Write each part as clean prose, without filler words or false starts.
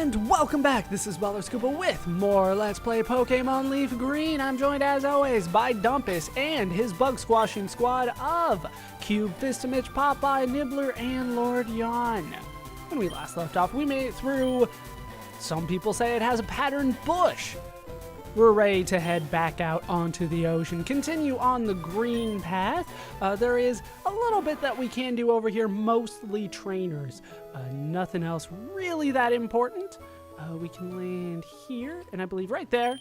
And welcome back, this is Baller Scuba with more Let's Play Pokemon LeafGreen. I'm joined as always by Dumpus and his bug squashing squad of Cube, Fistamich, Popeye, Nibbler, and Lord Yawn. When we last left off, we made it through, some people say it has a patterned bush. We're ready to head back out onto the ocean, continue on the green path. There is a little bit that we can do over here, mostly trainers. Nothing else really that important. We can land here, and I believe right there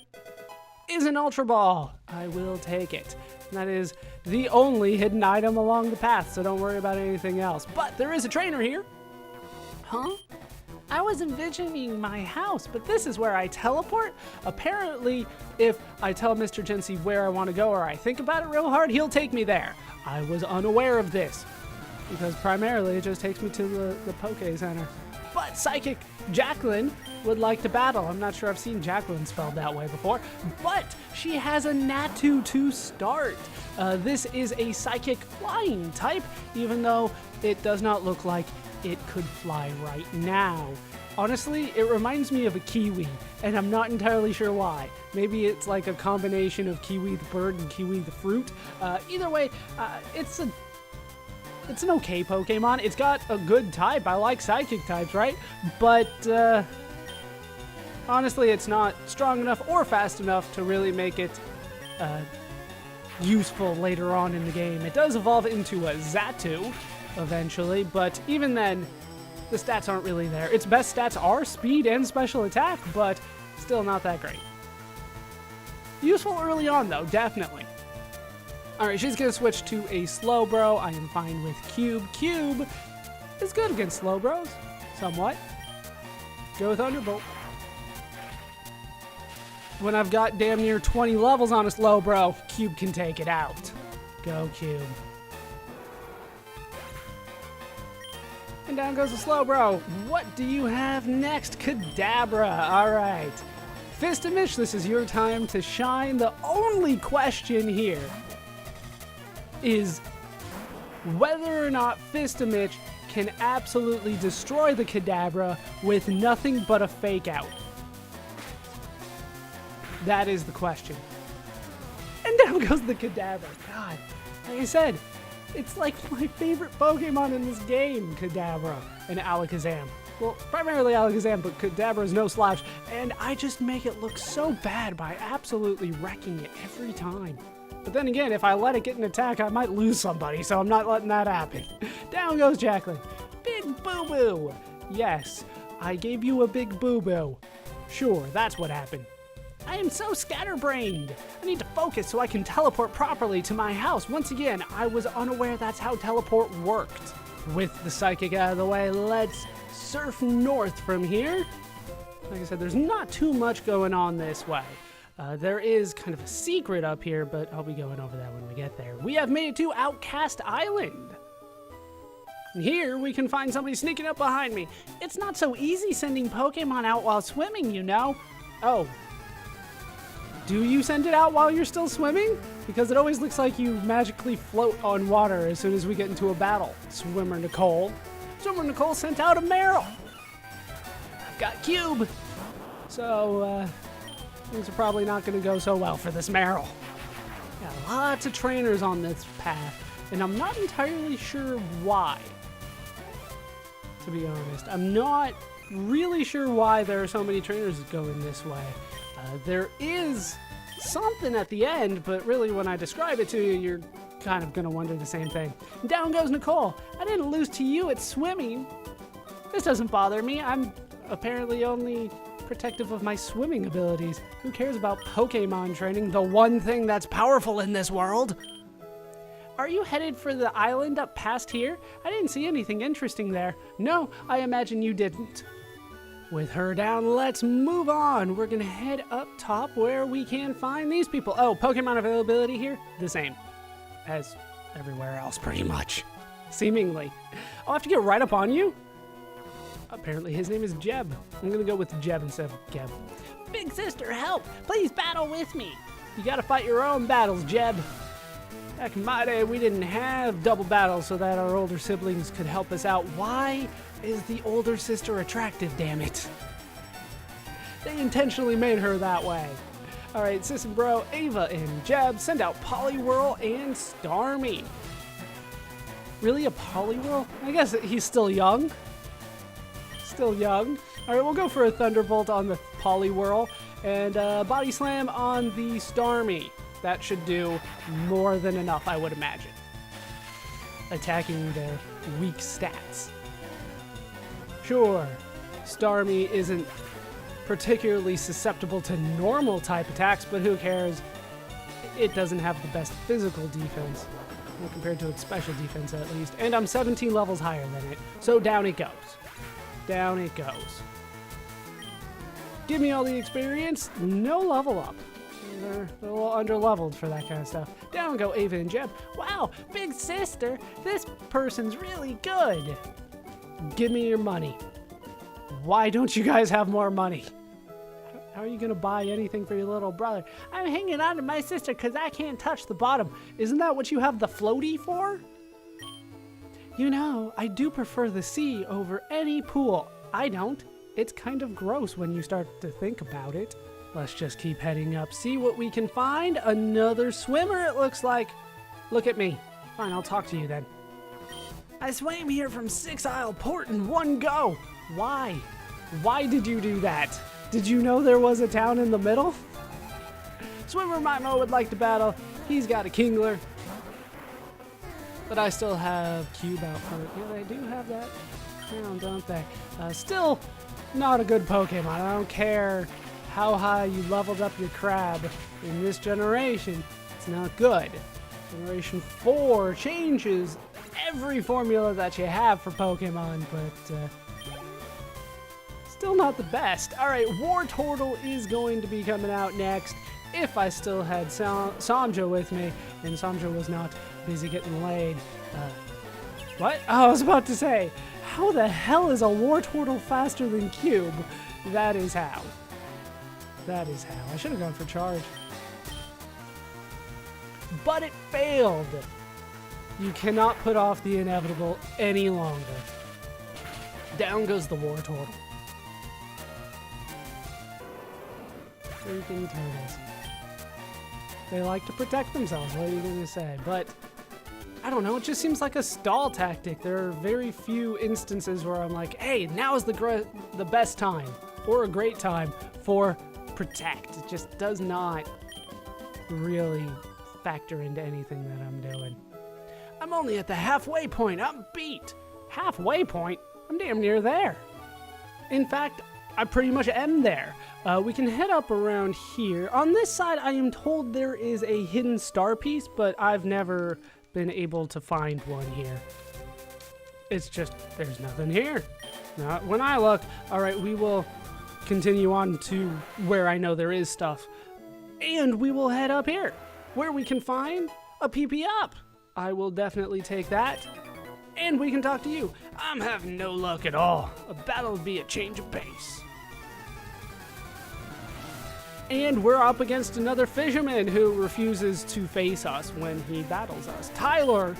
is an Ultra Ball. I will take it. And that is the only hidden item along the path, so don't worry about anything else. But there is a trainer here. Huh? I was envisioning my house, but this is where I teleport. Apparently, if I tell Mr. Jency where I want to go or I think about it real hard, he'll take me there. I was unaware of this because primarily it just takes me to the Poke Center. But Psychic Jacqueline would like to battle. I'm not sure I've seen Jacqueline spelled that way before, but she has a Natu to start. This is a Psychic Flying type, even though it does not look like it could fly right now. Honestly, it reminds me of a kiwi, and I'm not entirely sure why. Maybe it's like a combination of kiwi the bird and kiwi the fruit. Either way, it's an okay Pokemon. It's got a good type. I like psychic types, right? But honestly, it's not strong enough or fast enough to really make it useful later on in the game. It does evolve into a Xatu eventually, but even then, the stats aren't really there. Its best stats are speed and special attack, but still not that great. Useful early on, though, definitely. Alright, she's going to switch to a Slowbro. I am fine with Cube. Cube is good against Slowbros, somewhat. Go Thunderbolt. When I've got damn near 20 levels on a Slowbro, Cube can take it out. Go Cube. And down goes the Slowbro. What do you have next? Kadabra. All right. Fistamich, this is your time to shine. The only question here is whether or not Fistamich can absolutely destroy the Kadabra with nothing but a fake out. That is the question. And down goes the Kadabra. God, like I said, it's like my favorite Pokemon in this game, Kadabra and Alakazam. Well, primarily Alakazam, but Kadabra is no slouch, and I just make it look so bad by absolutely wrecking it every time. But then again, if I let it get an attack, I might lose somebody, so I'm not letting that happen. Down goes Jacqueline. Big boo-boo. Yes, I gave you a big boo-boo. Sure, that's what happened. I am so scatterbrained. I need to focus so I can teleport properly to my house. Once again, I was unaware that's how teleport worked. With the Psychic out of the way, let's surf north from here. Like I said, there's not too much going on this way. There is kind of a secret up here, but I'll be going over that when we get there. We have made it to Outcast Island. And here we can find somebody sneaking up behind me. It's not so easy sending Pokemon out while swimming, you know. Oh. Do you send it out while you're still swimming? Because it always looks like you magically float on water as soon as we get into a battle. Swimmer Nicole. Swimmer Nicole sent out a Meryl. I've got Cube. So, things are probably not going to go so well for this Meryl. Got lots of trainers on this path, and I'm not entirely sure why. To be honest, I'm not really sure why there are so many trainers going this way. There is something at the end, but really when I describe it to you, you're kind of going to wonder the same thing. Down goes Nicole. I didn't lose to you at swimming. This doesn't bother me. I'm apparently only protective of my swimming abilities. Who cares about Pokemon training, the one thing that's powerful in this world? Are you headed for the island up past here? I didn't see anything interesting there. No, I imagine you didn't. With her down, let's move on. We're going to head up top where we can find these people. Oh, Pokemon availability here? The same as everywhere else, pretty much. Seemingly. I'll have to get right up on you? Apparently his name is Jeb. I'm going to go with Jeb instead of Geb. Big sister, help! Please battle with me. You got to fight your own battles, Jeb. Back in my day, we didn't have double battles so that our older siblings could help us out. Why is the older sister attractive, damn it? They intentionally made her that way. All right, Sis and Bro, Ava and Jeb send out Poliwhirl and Starmie. Really, a Poliwhirl? I guess he's still young. Still young. All right, we'll go for a Thunderbolt on the Poliwhirl and Body Slam on the Starmie. That should do more than enough, I would imagine. Attacking their weak stats. Sure, Starmie isn't particularly susceptible to normal type attacks, but who cares? It doesn't have the best physical defense, compared to its special defense at least, and I'm 17 levels higher than it, so down it goes. Down it goes. Give me all the experience, no level up. They're a little under-leveled for that kind of stuff. Down go Ava and Jeb. Wow, big sister, this person's really good. Give me your money. Why don't you guys have more money? How are you going to buy anything for your little brother? I'm hanging on to my sister because I can't touch the bottom. Isn't that what you have the floaty for? You know, I do prefer the sea over any pool. I don't. It's kind of gross when you start to think about it. Let's just keep heading up. See what we can find. Another swimmer, it looks like. Look at me. Fine, I'll talk to you then. I swam here from 6 Isle Port in one go. Why? Why did you do that? Did you know there was a town in the middle? Swimmer Mimo would like to battle. He's got a Kingler. But I still have Cube out front. Yeah, they do have that now, don't they? Still not a good Pokemon. I don't care how high you leveled up your crab in this generation. It's not good. Generation 4 changes every formula that you have for Pokemon, but still not the best. All right, Wartortle is going to be coming out next. If I still had Sanjo with me, and Sanjo was not busy getting laid. What? Oh, I was about to say, how the hell is a Wartortle faster than Cube? That is how. That is how. I should have gone for Charge. But it failed. You cannot put off the inevitable any longer. Down goes the Wartortle. Freaking turtles. They like to protect themselves, what are you going to say? But, I don't know, it just seems like a stall tactic. There are very few instances where I'm like, hey, now is the best time, or a great time, for protect. It just does not really factor into anything that I'm doing. I'm only at the halfway point. I'm beat. Halfway point? I'm damn near there. In fact, I pretty much am there. We can head up around here. On this side, I am told there is a hidden star piece, but I've never been able to find one here. It's just, there's nothing here. Not when I look. All right, we will continue on to where I know there is stuff. And we will head up here, where we can find a PP up. I will definitely take that. And we can talk to you. I'm having no luck at all. A battle would be a change of pace. And we're up against another fisherman who refuses to face us when he battles us. Tylor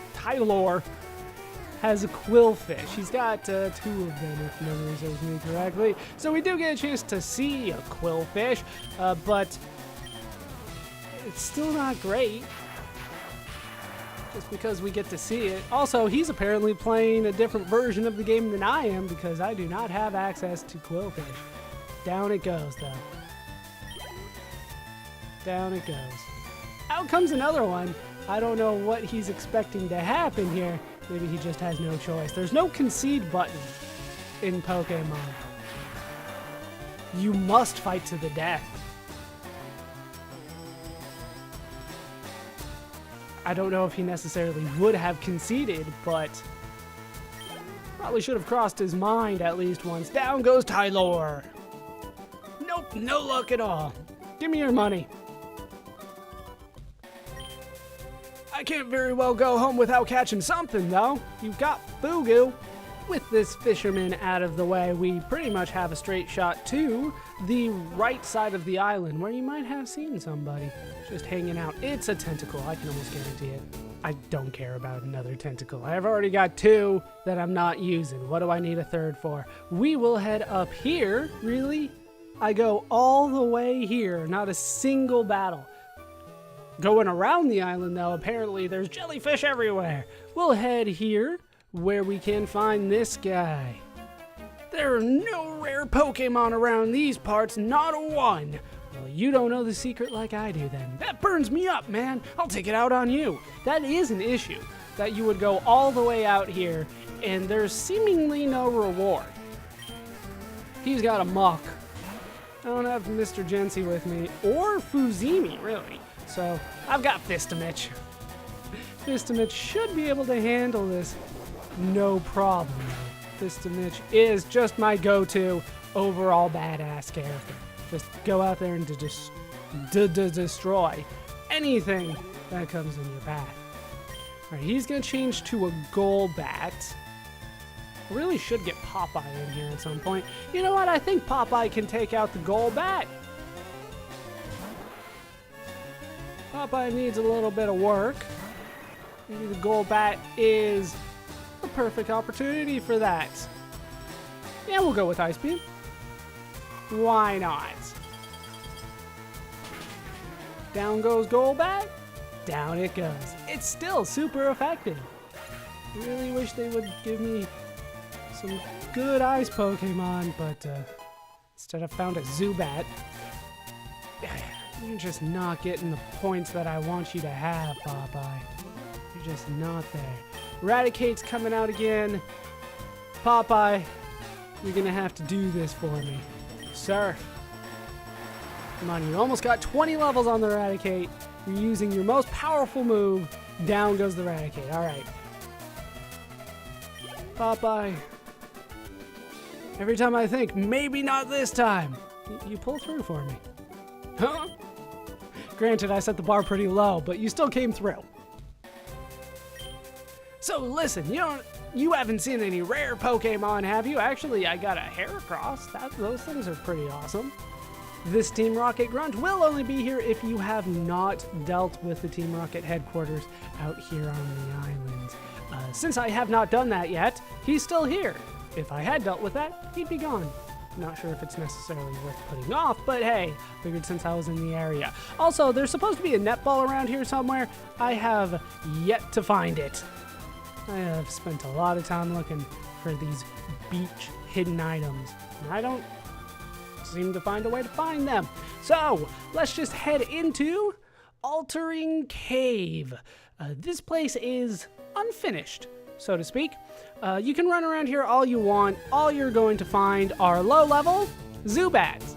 has a Quillfish. He's got 2 of them, if memory serves me correctly. So we do get a chance to see a Quillfish, but it's still not great. Just because we get to see it. Also, he's apparently playing a different version of the game than I am because I do not have access to Quillfish. Down it goes, though. Down it goes. Out comes another one. I don't know what he's expecting to happen here. Maybe he just has no choice. There's no concede button in Pokemon. You must fight to the death. I don't know if he necessarily would have conceded, but probably should have crossed his mind at least once. Down goes Tylor. Nope, no luck at all. Give me your money. I can't very well go home without catching something, though. You've got Fugu. With this fisherman out of the way, we pretty much have a straight shot to the right side of the island, where you might have seen somebody just hanging out. It's a tentacle, I can almost guarantee it. I don't care about another tentacle. I've already got 2 that I'm not using. What do I need a 3rd for? We will head up here. Really? I go all the way here, not a single battle. Going around the island, though, apparently there's jellyfish everywhere. We'll head here, where we can find this guy. There are no rare Pokemon around these parts, not a one. Well, you don't know the secret like I do then. That burns me up, man. I'll take it out on you. That is an issue, that you would go all the way out here, and there's seemingly no reward. He's got a muck. I don't have Mr. Jency with me, or Fuzimi, really. So, I've got Fistamich. Fistamich should be able to handle this no problem. Fistamich is just my go-to overall badass character. Just go out there and destroy anything that comes in your path. Alright, he's going to change to a Golbat. I really should get Popeye in here at some point. You know what? I think Popeye can take out the Golbat. Popeye needs a little bit of work. Maybe the Golbat is a perfect opportunity for that. Yeah, we'll go with Ice Beam. Why not? Down goes Golbat. Down it goes. It's still super effective. I really wish they would give me some good ice Pokemon, but instead I found a Zubat. You're just not getting the points that I want you to have, Popeye. You're just not there. Eradicate's coming out again. Popeye, you're gonna have to do this for me. Surf. Come on, you almost got 20 levels on the Eradicate. You're using your most powerful move. Down goes the Eradicate. Alright. Popeye. Every time I think, maybe not this time, you pull through for me. Huh? Granted, I set the bar pretty low, but you still came through. So listen, you haven't seen any rare Pokemon, have you? Actually, I got a Heracross. Those things are pretty awesome. This Team Rocket grunt will only be here if you have not dealt with the Team Rocket headquarters out here on the island. Since I have not done that yet, he's still here. If I had dealt with that, he'd be gone. Not sure if it's necessarily worth putting off, but hey, figured since I was in the area. Also, there's supposed to be a netball around here somewhere. I have yet to find it. I have spent a lot of time looking for these beach hidden items, and I don't seem to find a way to find them. So, let's just head into Unaltering Cave. This place is unfinished, so to speak. You can run around here all you want. All you're going to find are low-level Zubats.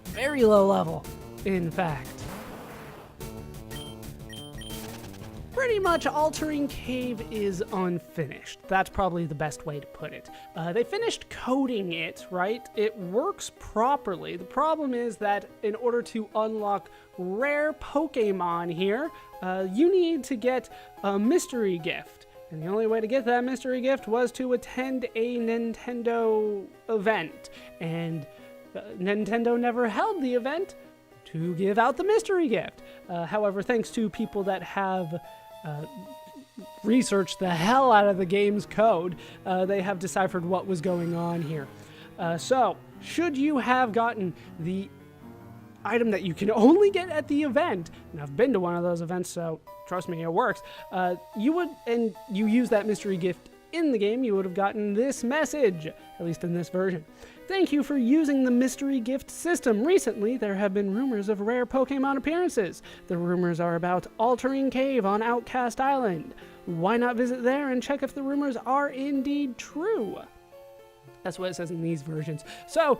Very low level, in fact. Pretty much Unaltering Cave is unfinished. That's probably the best way to put it. They finished coding it, right? It works properly. The problem is that in order to unlock rare Pokemon here, you need to get a mystery gift. And the only way to get that mystery gift was to attend a Nintendo event. And Nintendo never held the event to give out the mystery gift. However, thanks to people that have researched the hell out of the game's code, they have deciphered what was going on here. So, should you have gotten the item that you can only get at the event, and I've been to one of those events, so trust me, it works, you use that mystery gift in the game, you would have gotten this message, at least in this version. Thank you for using the mystery gift system. Recently, there have been rumors of rare Pokemon appearances. The rumors are about Unaltering Cave on Outcast Island. Why not visit there and check if the rumors are indeed true? That's what it says in these versions. So,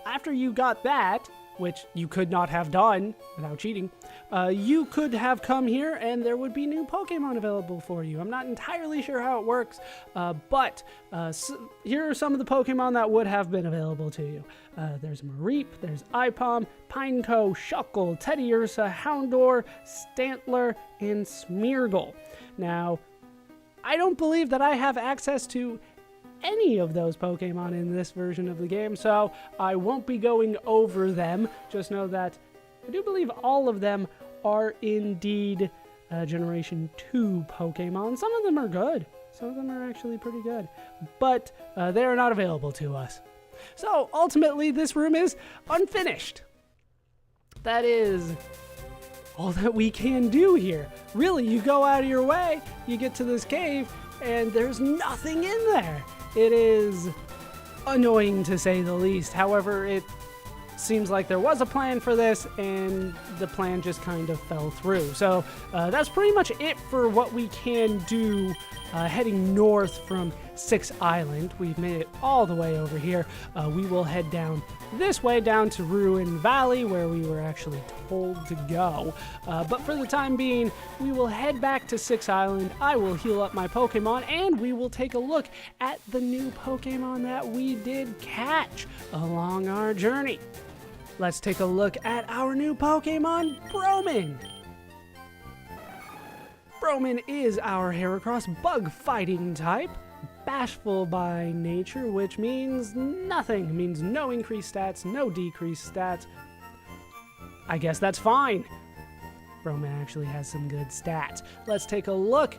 after you got that, which you could not have done without cheating, you could have come here and there would be new Pokemon available for you. I'm not entirely sure how it works, but here are some of the Pokemon that would have been available to you. There's Mareep, there's Ipom, Pineco, Shuckle, Teddiursa, Houndour, Stantler, and Smeargle. Now, I don't believe that I have access to any of those Pokemon in this version of the game, so I won't be going over them. Just know that I do believe all of them are indeed Generation 2 Pokemon. Some of them are good. Some of them are actually pretty good. But they are not available to us. So ultimately, this room is unfinished. That is all that we can do here. Really, you go out of your way, you get to this cave, and there's nothing in there. It is annoying to say the least. However, it seems like there was a plan for this, and the plan just kind of fell through. So that's pretty much it for what we can do heading north from Six Island. We've made it all the way over here. We will head down this way, down to Ruin Valley, where we were actually told to go. But for the time being, we will head back to Six Island. I will heal up my Pokemon, and we will take a look at the new Pokemon that we did catch along our journey. Let's take a look at our new Pokemon, Broman. Broman is our Heracross bug fighting type, bashful by nature, which means nothing. It means no increased stats, no decreased stats. I guess that's fine. Broman actually has some good stats. Let's take a look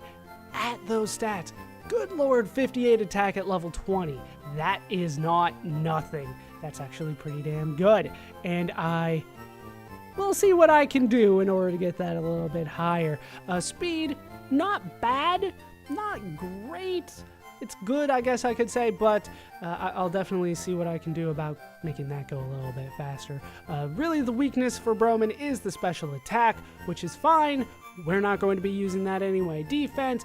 at those stats. Good lord, 58 attack at level 20. That is not nothing. That's actually pretty damn good. And I will see what I can do in order to get that a little bit higher. Speed, not bad, not great. It's good, I guess I could say, but I'll definitely see what I can do about making that go a little bit faster. Really, the weakness for Broman is the special attack, which is fine. We're not going to be using that anyway. Defense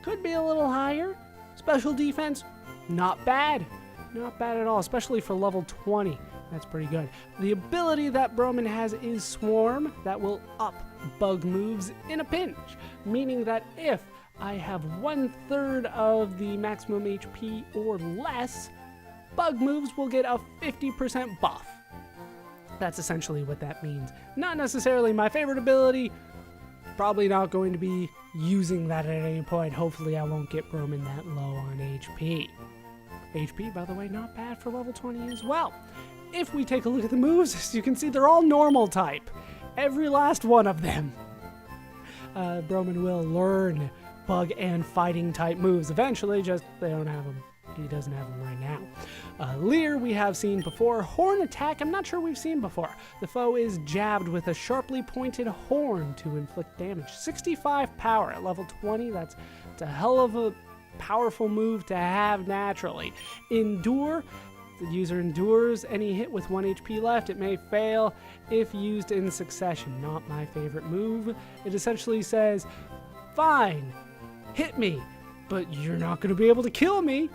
could be a little higher. Special defense, not bad. Not bad at all, especially for level 20. That's pretty good. The ability that Broman has is Swarm. That will up bug moves in a pinch, meaning that if I have 1/3 of the maximum HP or less, bug moves will get a 50% buff. That's essentially what that means. Not necessarily my favorite ability. Probably not going to be using that at any point. Hopefully I won't get Broman that low on HP. HP, by the way, not bad for level 20 as well. If we take a look at the moves, as you can see, they're all normal type. Every last one of them. Broman will learn bug and fighting type moves eventually, just they don't have them. He doesn't have them right now. Leer we have seen before. Horn attack, I'm not sure we've seen before. The foe is jabbed with a sharply pointed horn to inflict damage. 65 power at level 20, that's a hell of a powerful move to have naturally. Endure, the user endures any hit with 1 HP left. It may fail if used in succession. Not my favorite move. It essentially says, fine, hit me, but you're not going to be able to kill me.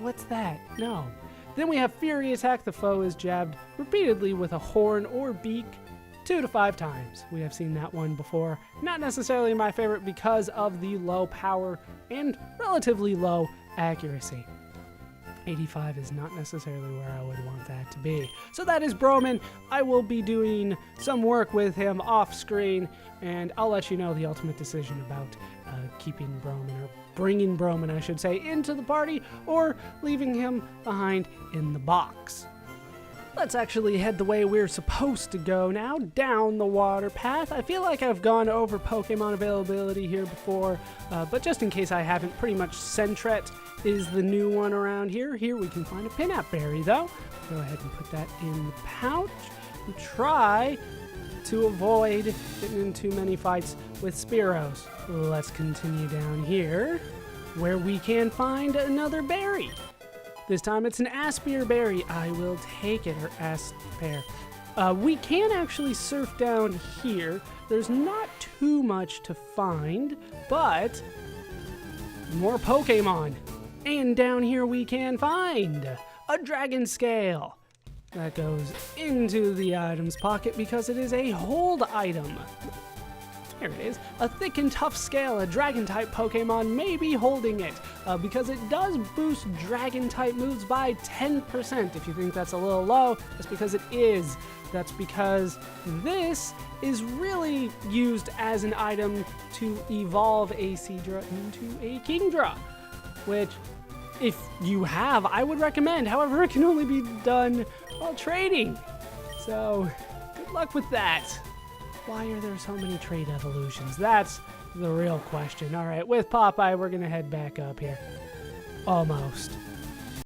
What's that? No. Then we have Fury Attack. The foe is jabbed repeatedly with a horn or beak 2 to 5 times. We have seen that one before. Not necessarily my favorite because of the low power and relatively low accuracy. 85 is not necessarily where I would want that to be. So that is Broman. I will be doing some work with him off screen, and I'll let you know the ultimate decision about keeping Broman, or bringing Broman, I should say, into the party, or leaving him behind in the box. Let's actually head the way we're supposed to go now, down the water path. I feel like I've gone over Pokemon availability here before, but just in case I haven't, pretty much Sentret is the new one around here. Here we can find a Pinap Berry, though. Go ahead and put that in the pouch and try to avoid getting in too many fights with Spearows. Let's continue down here, where we can find another berry. This time it's an Aspire Berry. I will take it, or Aspire. We can actually surf down here. There's not too much to find, but more Pokemon. And down here we can find a Dragon Scale. That goes into the items pocket because it is a hold item. There it is. A thick and tough scale. A dragon-type Pokemon may be holding it because it does boost dragon-type moves by 10%. If you think that's a little low, that's because it is. That's because this is really used as an item to evolve a Seadra into a Kingdra, which, if you have, I would recommend. However, it can only be done while trading. So, good luck with that. Why are there so many trade evolutions? That's the real question. All right, with Popeye, we're going to head back up here. Almost.